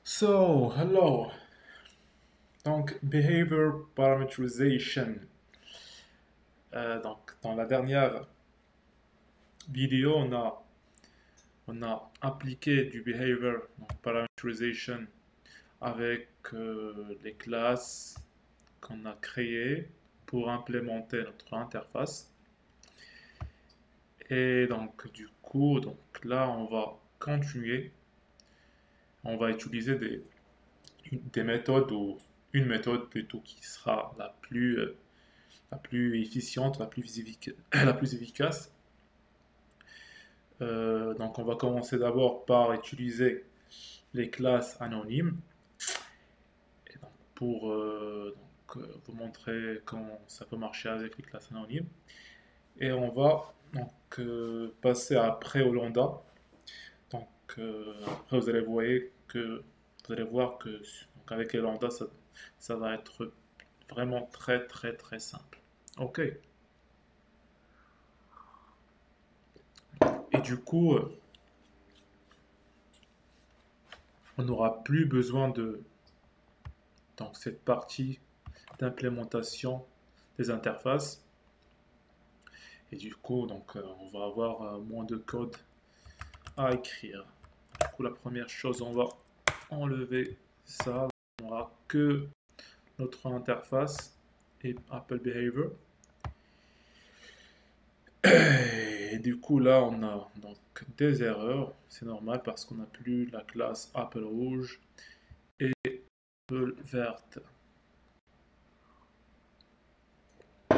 So, hello. Donc, Behavior Parameterization. Donc, dans la dernière vidéo, on a appliqué du Behavior donc Parameterization avec les classes qu'on a créées pour implémenter notre interface. Et donc, du coup, donc là, on va continuer. On va utiliser des méthodes ou une méthode plutôt qui sera la plus efficiente, la plus efficace. Donc on va commencer d'abord par utiliser les classes anonymes et donc pour vous montrer comment ça peut marcher avec les classes anonymes. Et on va donc passer après au lambda. Donc après vous allez voir que donc, avec les lambda ça va être vraiment très simple. Ok. Et du coup, on n'aura plus besoin de donc, cette partie d'implémentation des interfaces. Et du coup, donc, on va avoir moins de code à écrire. Du coup, la première chose, on va enlever ça. On n'aura que notre interface et Apple Behavior. Et du coup, là, on a donc des erreurs. C'est normal parce qu'on n'a plus la classe Apple rouge et Apple verte. On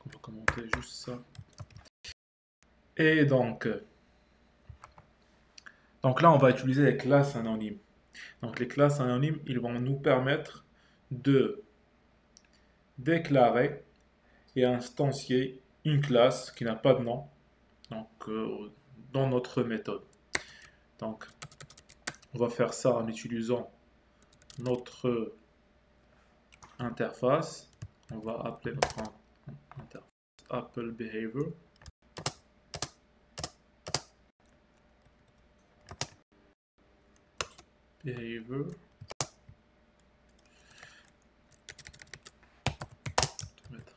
va commenter juste ça. Et donc là, on va utiliser les classes anonymes. Donc les classes anonymes, ils vont nous permettre de déclarer et instancier une classe qui n'a pas de nom donc, dans notre méthode. Donc on va faire ça en utilisant notre interface. On va appeler notre interface Apple Behavior. Behavior. Mettre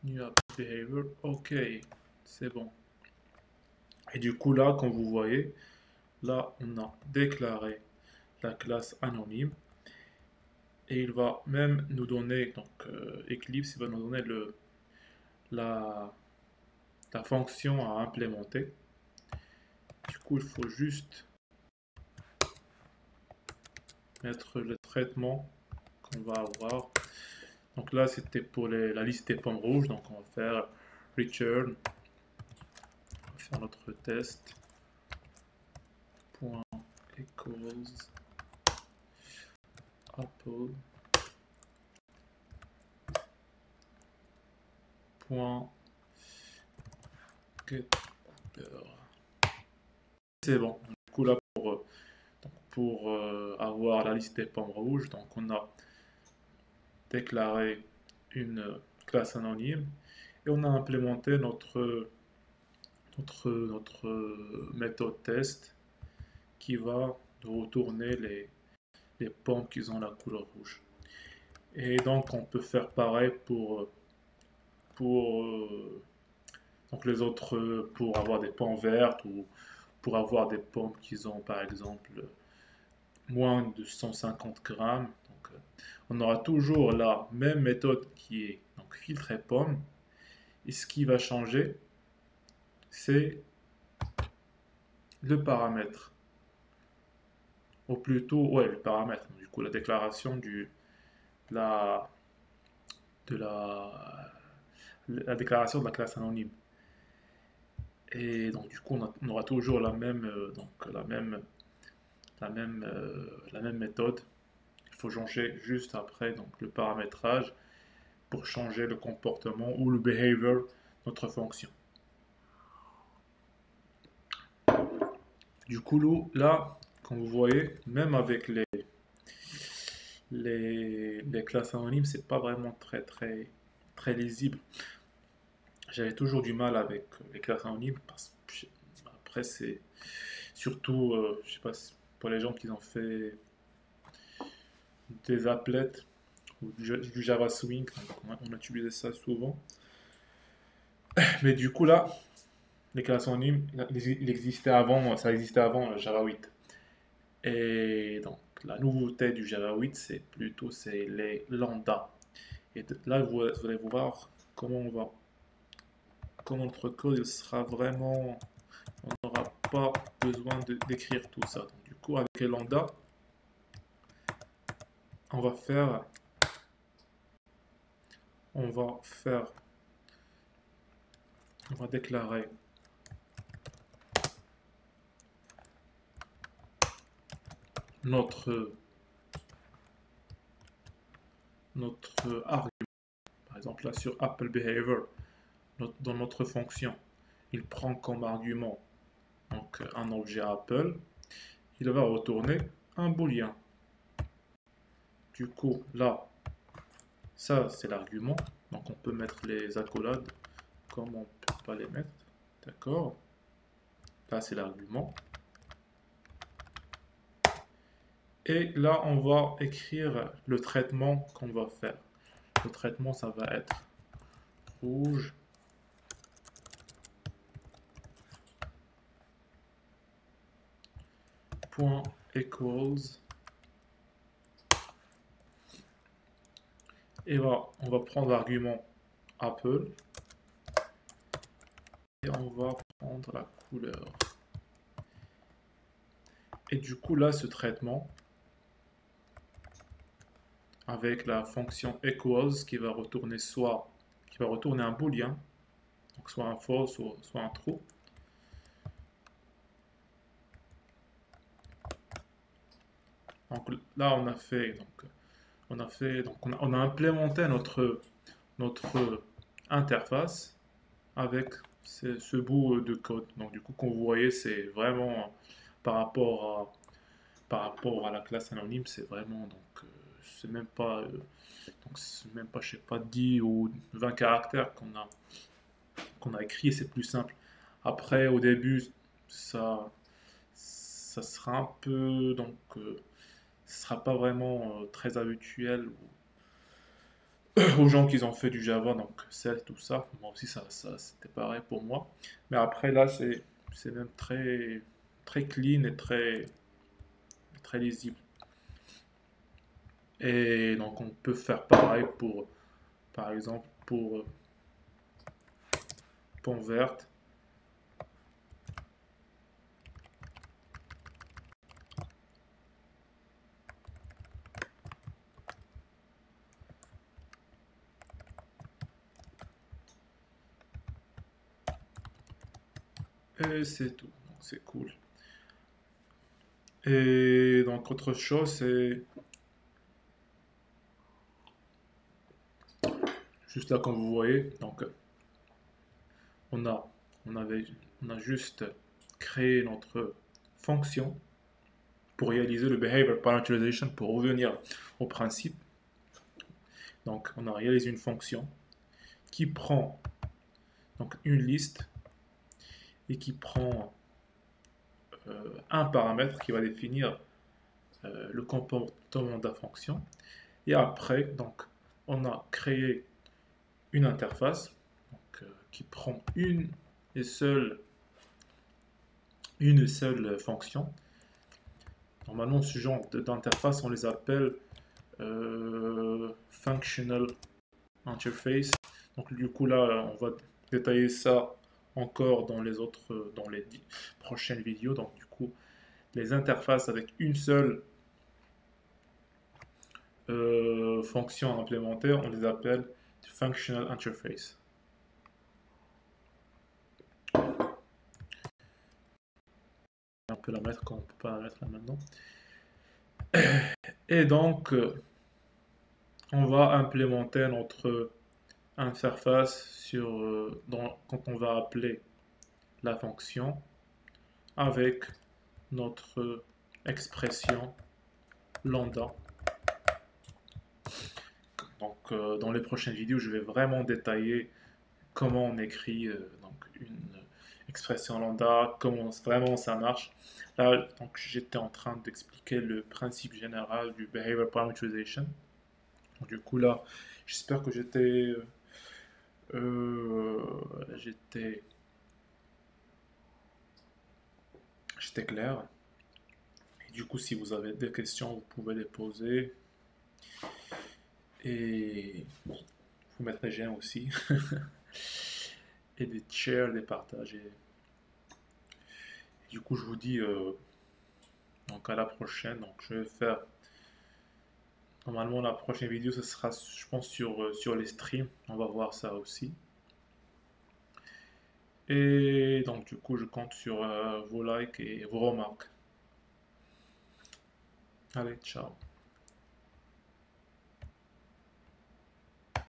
new Apple Behavior. Ok, c'est bon. Et du coup là, comme vous voyez, là on a déclaré la classe anonyme et il va même nous donner, donc Eclipse, il va nous donner la, la fonction à implémenter. Du coup, il faut juste mettre le traitement qu'on va avoir. Donc là, c'était pour la liste des pommes rouges, donc on va faire return, on va faire notre test, point equals apple, point get c'est bon. Du coup, là, pour avoir la liste des pommes rouges, donc on a déclaré une classe anonyme et on a implémenté notre méthode test qui va nous retourner les pommes qui ont la couleur rouge. Et donc on peut faire pareil pour donc les autres, pour avoir des pommes vertes ou pour avoir des pommes qui ont par exemple moins de 150 grammes. Donc, on aura toujours la même méthode qui est donc filtre et pomme. Et ce qui va changer, c'est le paramètre. Ou plutôt, ouais, le paramètre. Du coup, la déclaration la, de la déclaration de la classe anonyme. Et donc, du coup, on aura toujours la même méthode. Il faut changer juste après donc, le paramétrage pour changer le comportement ou le behavior de notre fonction. Du coup, là, comme vous voyez, même avec les classes anonymes, c'est pas vraiment très lisible. J'avais toujours du mal avec les classes anonymes parce que après Surtout, je sais pas, pour les gens qui ont fait des applets ou du Java Swing, donc on a utilisé ça souvent. Mais du coup là, les classes anonymes, il existait avant, ça existait avant Java 8. Et donc la nouveauté du Java 8, c'est les lambda. Et là, vous allez voir comment notre code il sera vraiment, on n'aura pas besoin d'écrire tout ça. Donc, du coup, avec les lambda, on va faire, on va faire, on va déclarer notre argument. Par exemple, là sur Apple Behavior, dans notre fonction, il prend comme argument donc un objet Apple. Il va retourner un booléen. Du coup, là, ça c'est l'argument. Donc on peut mettre les accolades comme on ne peut pas les mettre. D'accord? Là c'est l'argument. Et là, on va écrire le traitement qu'on va faire. Le traitement, ça va être rouge, point equals. Et là, on va prendre l'argument Apple. Et on va prendre la couleur. Et du coup, là, ce traitement, avec la fonction equals qui va retourner un booléen, donc soit un false soit un true. Donc là on a on a implémenté notre interface avec ce bout de code. Donc du coup comme vous voyez c'est vraiment par rapport par rapport à la classe anonyme c'est vraiment c'est même pas c'est même pas je sais pas 10 ou 20 caractères qu'on a écrit, c'est plus simple. Après, au début, ça sera un peu, ce sera pas vraiment très habituel aux gens qui ont fait du Java, donc Cell, tout ça. Moi aussi, ça c'était pareil pour moi. Mais après, là, c'est même très clean et très lisible. Et donc, on peut faire pareil par exemple, pour Pont Verte. Et c'est tout. Donc, c'est cool. Et donc, autre chose, c'est juste là, comme vous voyez. Donc, on a, on avait, on a juste créé notre fonction pour réaliser le behavior parameterization, pour revenir au principe. Donc, on a réalisé une fonction qui prend donc une liste et qui prend un paramètre qui va définir le comportement de la fonction. Et après, donc, on a créé une interface qui prend et seule, une seule fonction. Normalement, ce genre d'interface, on les appelle functional interface. Donc du coup là, on va détailler ça encore dans les prochaines vidéos. Donc du coup, les interfaces avec une seule fonction à implémenter, on les appelle functional interface. On peut la mettre quand on peut pas la mettre là maintenant. Et donc, on va implémenter notre interface quand on va appeler la fonction avec notre expression lambda. Donc, dans les prochaines vidéos, je vais vraiment détailler comment on écrit une expression lambda, comment vraiment ça marche. Là, donc j'étais en train d'expliquer le principe général du behavior parameterization. Donc, du coup là, j'espère que j'étais clair. Et du coup, si vous avez des questions, vous pouvez les poser. Et vous mettre les j'aime aussi. Et des shares, des partages. Et du coup, je vous dis donc à la prochaine. Donc, je vais faire. Normalement, la prochaine vidéo, ce sera, je pense, sur les streams. On va voir ça aussi. Et donc, du coup, je compte sur vos likes et vos remarques. Allez, ciao.